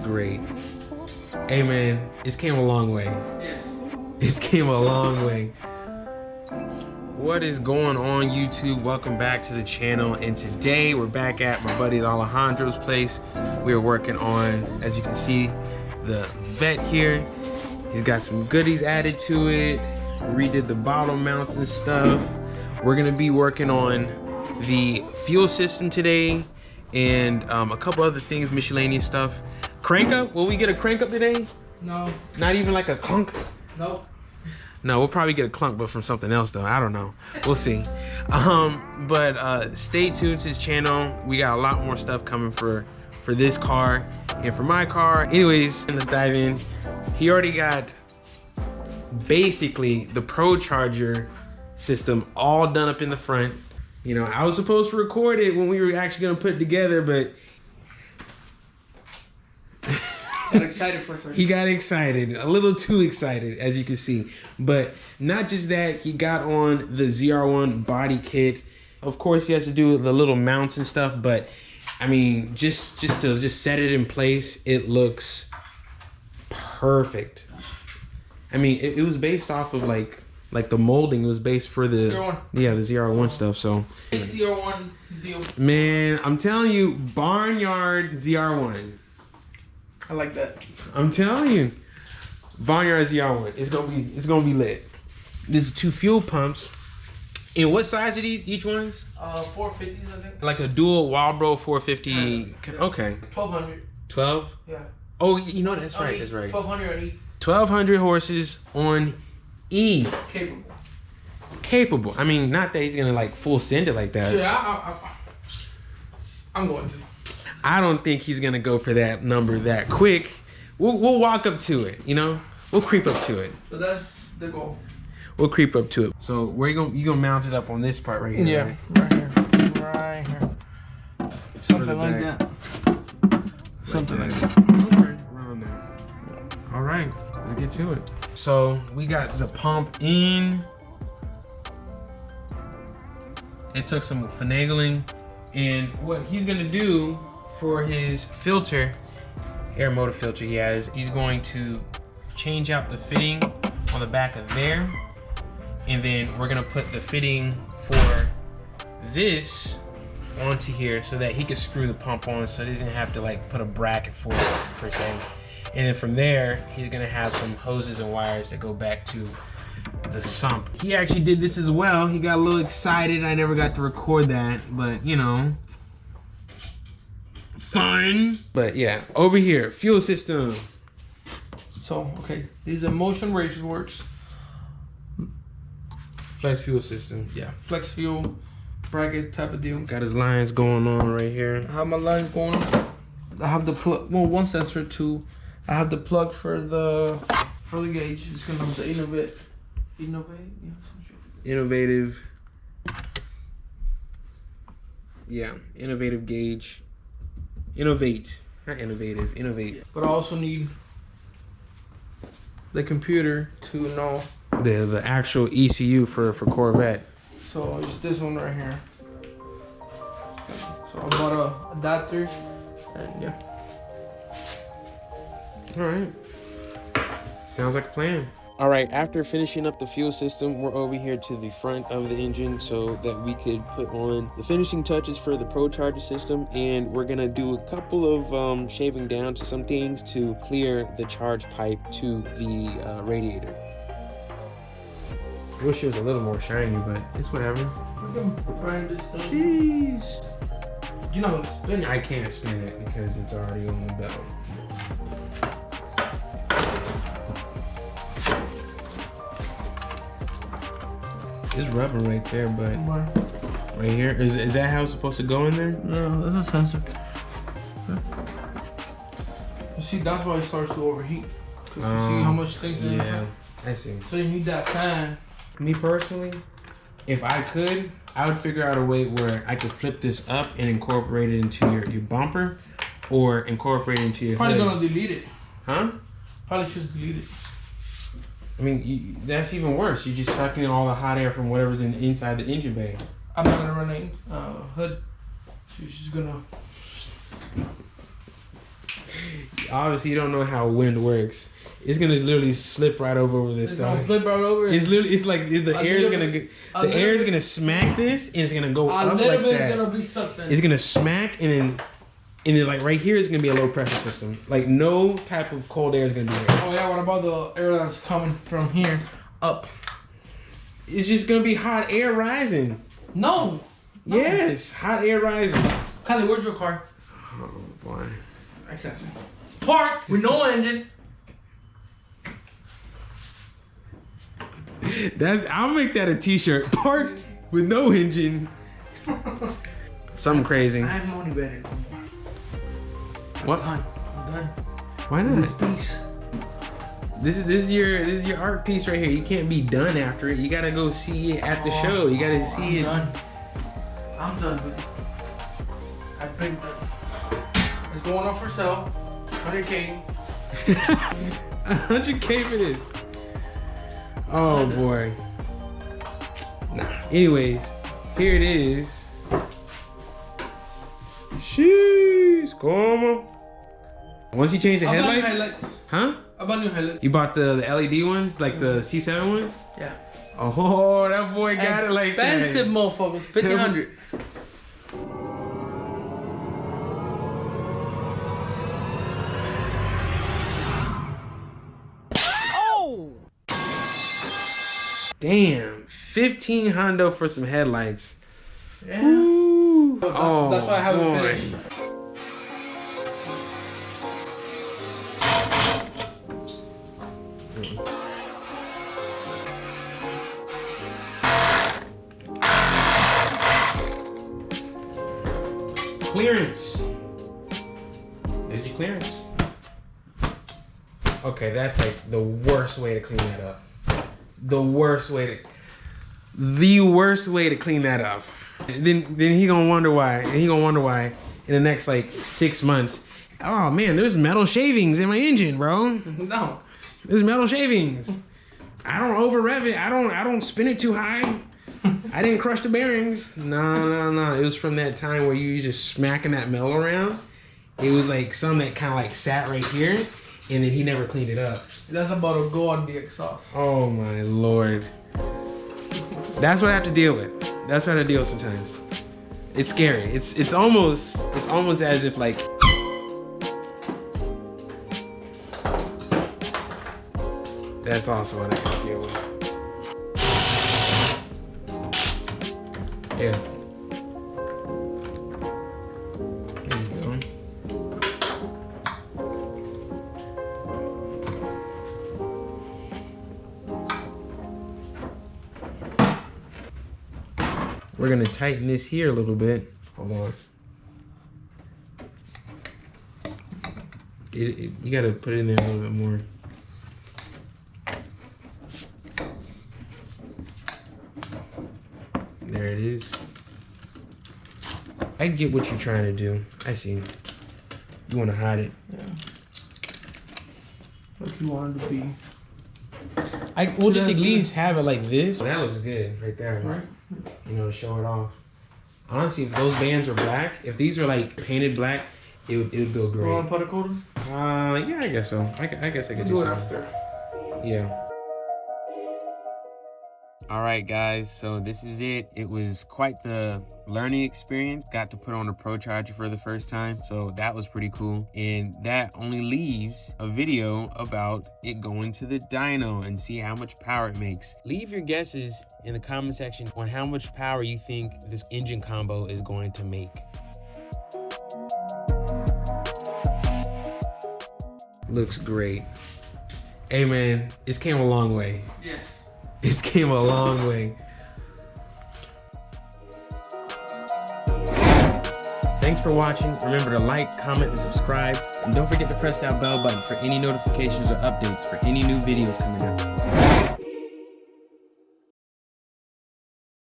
great. Hey man, it's came a long way. Yes. It's came a long way. What is going on, YouTube? Welcome back to the channel, and today we're back at my buddy Alejandro's place. We are working on, as you can see, the Vette here. He's got some goodies added to it. Redid the bottom mounts and stuff. We're gonna be working on the fuel system today and a couple other things, miscellaneous stuff. Crank up? Will we get a crank up today? No. Not even like a clunk? Nope. No, we'll probably get a clunk, but from something else though. I don't know. We'll see. But stay tuned to his channel. We got a lot more stuff coming for this car and for my car. Anyways, let's dive in. He already got basically the Procharger system all done up in the front. You know, I was supposed to record it when we were actually gonna put it together, but Got excited for a second. he got excited, a little too excited, as you can see. But not just that, he got on the ZR1 body kit. Of course, he has to do the little mounts and stuff, but I mean, just to set it in place, it looks perfect. I mean, it was based off of like the molding. It was based for the ZR1. Yeah, the ZR1 stuff. So Big ZR1 deal. man, I'm telling you, Barnyard ZR1. I like that. I'm telling you, Barnyard ZR1. It's gonna be lit. There's 2 fuel pumps. And what size are these? Each one's? 450s, I think. Like a dual Walbro 450. Yeah. Okay. 1200. 12. Yeah. Oh, you know that's right. That's right. 1200 on E. 1200 horses on E. Capable. Capable. I mean, not that he's gonna like full send it like that. Yeah, I'm going to. I don't think he's gonna go for that number that quick. We'll walk up to it, you know? We'll creep up to it. So that's the goal. We'll creep up to it. So where you gonna mount it up on this part right here? Yeah, right here. Right here. Something like that. Something like that. Okay, around there. All right, let's get to it. So we got the pump in. It took some finagling, and what he's gonna do for his filter, air motor filter he has, he's going to change out the fitting on the back of there, and then we're gonna put the fitting for this onto here so that he can screw the pump on, so he doesn't have to like put a bracket for it per se. And then from there, he's gonna have some hoses and wires that go back to the sump. He actually did this as well. He got a little excited. I never got to record that, but you know, fun. But yeah, over here, fuel system. So, okay, these are motion race works. Flex fuel system. Yeah, flex fuel bracket type of deal. Got his lines going on right here. I have my lines going on. I have the plug, well, one sensor, 2. I have the plug for the gauge. It's gonna have the innovate, yeah, some shit. Innovative. Yeah, innovative gauge. Innovate, not innovative, innovate. But I also need the computer to know. The actual ECU for Corvette. So it's this one right here. So I bought a adapter, and yeah. All right. Sounds like a plan. All right, after finishing up the fuel system, we're over here to the front of the engine so that we could put on the finishing touches for the Procharger system, and we're gonna do a couple of shaving down to some things to clear the charge pipe to the radiator. I wish it was a little more shiny, but it's whatever. Jeez. You're not gonna spin it. I can't spin it because it's already on the belt. It's rubber right there, but right here, is that how it's supposed to go in there? No, that's a sensor. You see, that's why it starts to overheat. Cause you see how much things in there. I see. So you need that fan. Me personally, if I could, I would figure out a way where I could flip this up and incorporate it into your bumper, or incorporate it into your Probably hood. gonna delete it. Huh? Probably should delete it. I mean, that's even worse. You're just sucking in all the hot air from whatever's inside the engine bay. I'm not gonna run a hood. She's just gonna obviously you don't know how wind works. It's gonna literally slip right over this stuff. It's gonna slip right over. It's literally, it's like the air is gonna smack this, and it's gonna go up like that. A little bit is gonna be sucked in. It's gonna smack, and then like right here is gonna be a low pressure system. Like no type of cold air is gonna be there. Oh yeah, what about the air that's coming from here up? It's just gonna be hot air rising. No. Yes, hot air rises. Kylie, where's your car? Oh boy. Exactly. Parked with no engine. I'll make that a t-shirt. Parked with no engine. Something crazy. I have money better. What? I'm done. Why not? This piece. This is your art piece right here. You can't be done after it. You gotta go see it at the show. You gotta see it. I'm done with it. I picked it. It's going up for sale. 100K. 100K for this. Oh boy. Nah. Anyways, here it is. Sheesh, come on. Once you change the headlights. Huh? I bought new headlights. You bought the LED ones, like the C7 ones? Yeah. Oh, that boy got it like that. Expensive motherfuckers, 1,500. Damn, 15 hundo for some headlights. Yeah. Ooh. That's why I haven't boy. finished. Clearance. There's your clearance. Okay, that's like the worst way to clean that up. The worst way to clean that up. Then he gonna wonder why. And he gonna wonder why in the next like 6 months. Oh man, there's metal shavings in my engine, bro. No. There's metal shavings. I don't over rev it. I don't spin it too high. I didn't crush the bearings. No. It was from that time where you were just smacking that metal around. It was like some that kind of like sat right here, and then he never cleaned it up. That's about to go on the exhaust. Oh my Lord. That's what I have to deal with. That's what I have to deal with sometimes. It's scary. It's almost as if like that's also what I have to deal with. Yeah. There you go. We're gonna tighten this here a little bit. Hold on. You gotta put it in there a little bit more. There it is. I get what you're trying to do. I see. You want to hide it. Yeah. Like you wanted to be. We'll just at least have it like this. That looks good right there. Right. You know, to show it off. Honestly, if those bands were black, if these were like painted black, it would go great. You want to put a coater? Yeah, I guess so. I guess I could do it something. after. Yeah. All right, guys, so this is it. It was quite the learning experience. Got to put on a Procharger for the first time, so that was pretty cool. And that only leaves a video about it going to the dyno and see how much power it makes. Leave your guesses in the comment section on how much power you think this engine combo is going to make. Looks great. Hey man, it's came a long way. Yes. It's came a long way. Thanks for watching. Remember to like, comment, and subscribe. And don't forget to press that bell button for any notifications or updates for any new videos coming out.